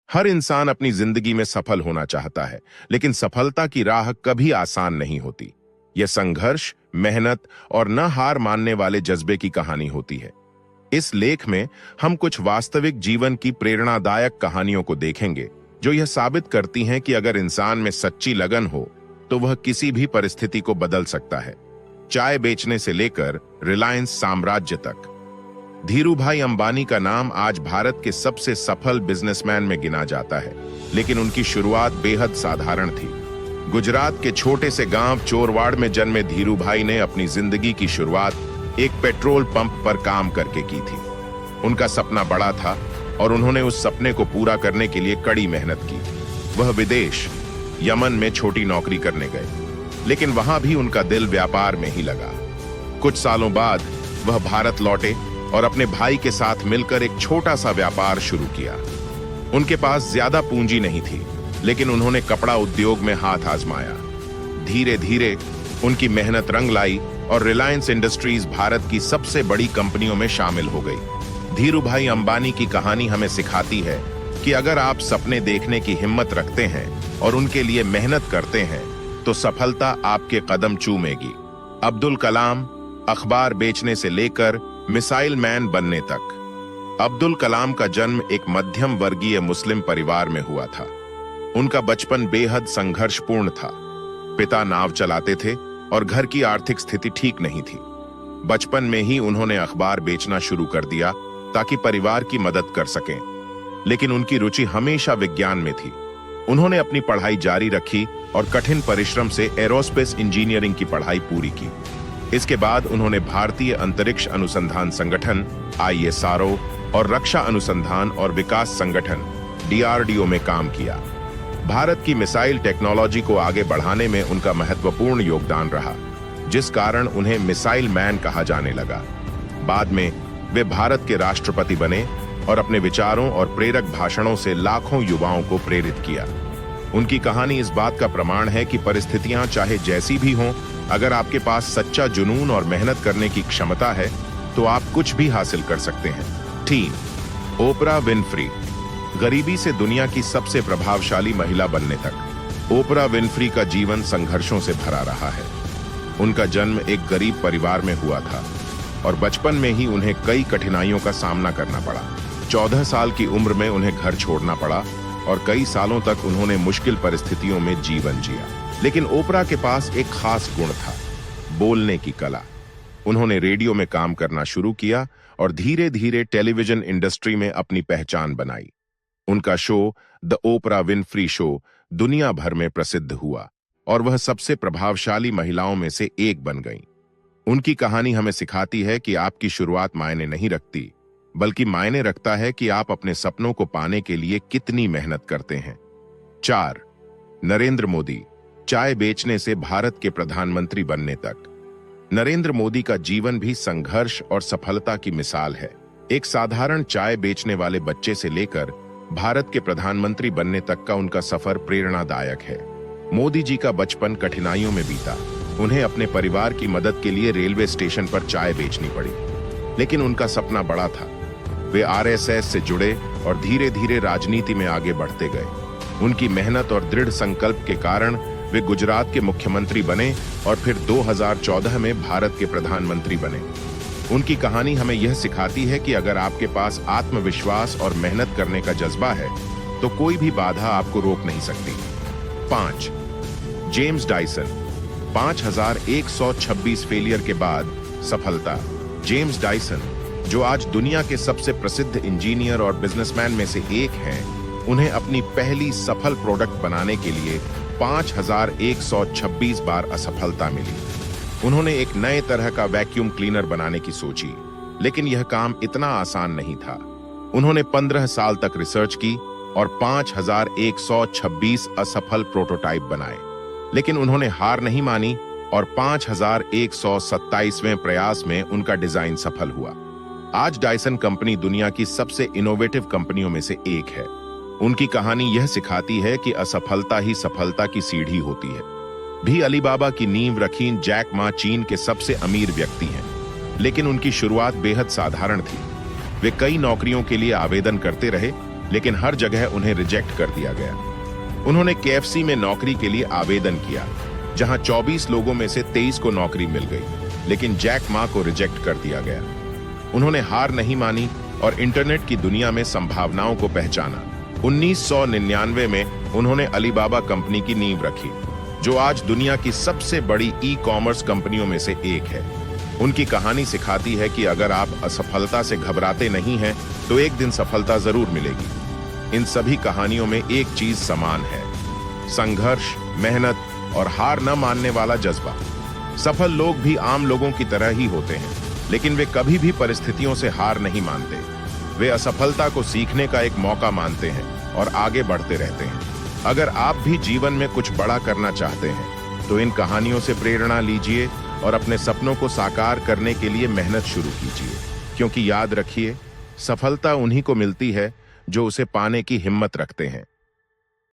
हर इंसान अपनी जिंदगी में सफल होना चाहता है, लेकिन सफलता की राह कभी आसान नहीं होती। यह संघर्ष, मेहनत और न हार मानने वाले जज्बे की कहानी होती है। इस लेख में हम कुछ वास्तविक जीवन की प्रेरणादायक कहानियों को देखेंगे, जो यह साबित करती हैं कि अगर इंसान में सच्ची लगन हो, तो वह किसी भी परिस्थिति को बदल सकता है। चाय बेचने से लेकर रिलायंस साम्राज्य तक। धीरूभाई अंबानी का नाम आज भारत के सबसे सफल बिजनेसमैन में गिना जाता है, लेकिन उनकी शुरुआत बेहद साधारण थी। गुजरात के छोटे से गांव चोरवाड़ में जन्मे धीरूभाई ने अपनी जिंदगी की शुरुआत एक पेट्रोल पंप पर काम करके की थी। उनका सपना बड़ा था और उन्होंने उस सपने को पूरा करने के लिए कड़ी मेहनत की। वह विदेश यमन में छोटी नौकरी करने गए, लेकिन वहां भी उनका दिल व्यापार में ही लगा। कुछ सालों बाद वह भारत लौटे और अपने भाई के साथ मिलकर एक छोटा सा व्यापार शुरू किया। उनके पास ज्यादा पूंजी नहीं थी, लेकिन उन्होंने कपड़ा उद्योग में हाथ आजमाया। धीरे धीरे उनकी मेहनत रंग लाई और रिलायंस इंडस्ट्रीज भारत की सबसे बड़ी कंपनियों में शामिल हो गई। धीरूभाई अंबानी की कहानी हमें सिखाती है कि अगर आप सपने देखने की हिम्मत रखते हैं और उनके लिए मेहनत करते हैं, तो सफलता आपके कदम चूमेगी। अब्दुल कलाम अखबार बेचने से लेकर मिसाइल मैन बनने तक। अब्दुल कलाम का जन्म एक मध्यम वर्गीय मुस्लिम परिवार में हुआ था। उनका बचपन बेहद संघर्षपूर्ण था। पिता नाव चलाते थे और घर की आर्थिक स्थिति ठीक नहीं थी। बचपन में ही उन्होंने अखबार बेचना शुरू कर दिया ताकि परिवार की मदद कर सकें, लेकिन उनकी रुचि हमेशा विज्ञान में थी। उन्होंने अपनी पढ़ाई जारी रखी और कठिन परिश्रम से एरोस्पेस इंजीनियरिंग की पढ़ाई पूरी की। इसके बाद उन्होंने भारतीय अंतरिक्ष अनुसंधान संगठन ISRO और रक्षा अनुसंधान और विकास संगठन DRDO में काम किया। भारत की मिसाइल टेक्नोलॉजी को आगे बढ़ाने में उनका महत्वपूर्ण योगदान रहा, जिस कारण उन्हें मिसाइल मैन कहा जाने लगा। बाद में वे भारत के राष्ट्रपति बने और अपने विचारों और प्रेरक भाषणों से लाखों युवाओं को प्रेरित किया। उनकी कहानी इस बात का प्रमाण है कि परिस्थितियां चाहे जैसी भी हों, अगर आपके पास सच्चा जुनून और मेहनत करने की क्षमता है, तो आप कुछ भी हासिल कर सकते हैं। टीम ओपरा विनफ्री, गरीबी से दुनिया की सबसे प्रभावशाली महिला बनने तक। ओपरा विनफ्री का जीवन संघर्षों से भरा रहा है। उनका जन्म एक गरीब परिवार में हुआ था और बचपन में ही उन्हें कई कठिनाइयों का सामना करना पड़ा। 14 साल की उम्र में उन्हें घर छोड़ना पड़ा और कई सालों तक उन्होंने मुश्किल परिस्थितियों में जीवन जिया। लेकिन ओपरा के पास एक खास गुण था, बोलने की कला। उन्होंने रेडियो में काम करना शुरू किया और धीरे धीरे टेलीविजन इंडस्ट्री में अपनी पहचान बनाई। उनका show the opener Winfrey show दुनिया भर में प्रसिद्ध हुआ और वह सबसे प्रभावशाली महिलाओं में से एक बन गईं। उनकी कहानी हमें सिखाती है कि आपकी शुरुआत मायने नहीं रखती, बल्कि मायने रखता है कि आप अपने सपनों को पाने के लिए कितनी मेहनत करते हैं। 4. नरेंद्र मोदी, चाय बेचने से भारत के प्रधानमंत्री बनने तक। नरेंद्र मोदी का जीवन भी संघर्ष और सफलता की मिसाल है। एक साधारण चाय बेचने वाले बच्चे से लेकर भारत के प्रधानमंत्री बनने तक का उनका सफर प्रेरणादायक है। मोदी जी का बचपन कठिनाइयों में बीता। उन्हें अपने परिवार की मदद के लिए रेलवे स्टेशन पर चाय बेचनी पड़ी, लेकिन उनका सपना बड़ा था। वे RSS से जुड़े और धीरे धीरे राजनीति में आगे बढ़ते गए। उनकी मेहनत और दृढ़ संकल्प के कारण वे गुजरात के मुख्यमंत्री बने और फिर 2014 में भारत के प्रधानमंत्री बने। उनकी कहानी हमें यह सिखाती है कि अगर आपके पास आत्मविश्वास और मेहनत करने का जज्बा है, तो कोई भी बाधा आपको रोक नहीं सकती। 5. जेम्स डायसन, 5126 फेलियर के बाद सफलता। जेम्स डायसन, जो आज दुनिया के सबसे प्रसिद्ध इंजीनियर और बिजनेसमैन में से एक हैं, उन्हें अपनी पहली सफल प्रोडक्ट बनाने के लिए 5126 बार असफलता मिली। उन्होंने एक नए तरह का वैक्यूम क्लीनर बनाने की सोची, लेकिन यह काम इतना आसान नहीं था। उन्होंने 15 साल तक रिसर्च की और 5126 असफल प्रोटोटाइप बनाए, लेकिन उन्होंने हार नहीं मानी और 5127वें प्रयास में उनका डिजाइन सफल हुआ। आज डायसन कंपनी दुनिया की सबसे इनोवेटिव कंपनियों में से एक है। उनकी कहानी यह सिखाती है कि असफलता ही सफलता की सीढ़ी होती है। भी अलीबाबा की नींव रखी जैक मा चीन के सबसे अमीर व्यक्ति हैं, लेकिन उनकी शुरुआत बेहद साधारण थी। वे कई नौकरियों के लिए आवेदन करते रहे, लेकिन हर जगह उन्हें रिजेक्ट कर दिया गया। उन्होंने केएफसी में नौकरी के लिए आवेदन किया, जहां 24 लोगों में से 23 को नौकरी मिल गई, लेकिन जैक मा को रिजेक्ट कर दिया गया। उन्होंने हार नहीं मानी और इंटरनेट की दुनिया में संभावनाओं को पहचाना। 1999 में उन्होंने अलीबाबा कंपनी की नींव रखी, जो आज दुनिया की सबसे बड़ी ई-कॉमर्स कंपनियों में से एक है। उनकी कहानी सिखाती है कि अगर आप असफलता से घबराते नहीं हैं, तो एक दिन सफलता जरूर मिलेगी। इन सभी कहानियों में एक चीज समान है: संघर्ष, मेहनत और हार न मानने वाला जज्बा। सफल लोग भी आम लोगों की तरह ही होते हैं, लेकिन वे कभी भी परिस्थितियों से हार नहीं मानते। वे असफलता को सीखने का एक मौका मानते हैं और आगे बढ़ते रहते हैं। अगर आप भी जीवन में कुछ बड़ा करना चाहते हैं, तो इन कहानियों से प्रेरणा लीजिए और अपने सपनों को साकार करने के लिए मेहनत शुरू कीजिए। क्योंकि याद रखिए, सफलता उन्हीं को मिलती है जो उसे पाने की हिम्मत रखते हैं।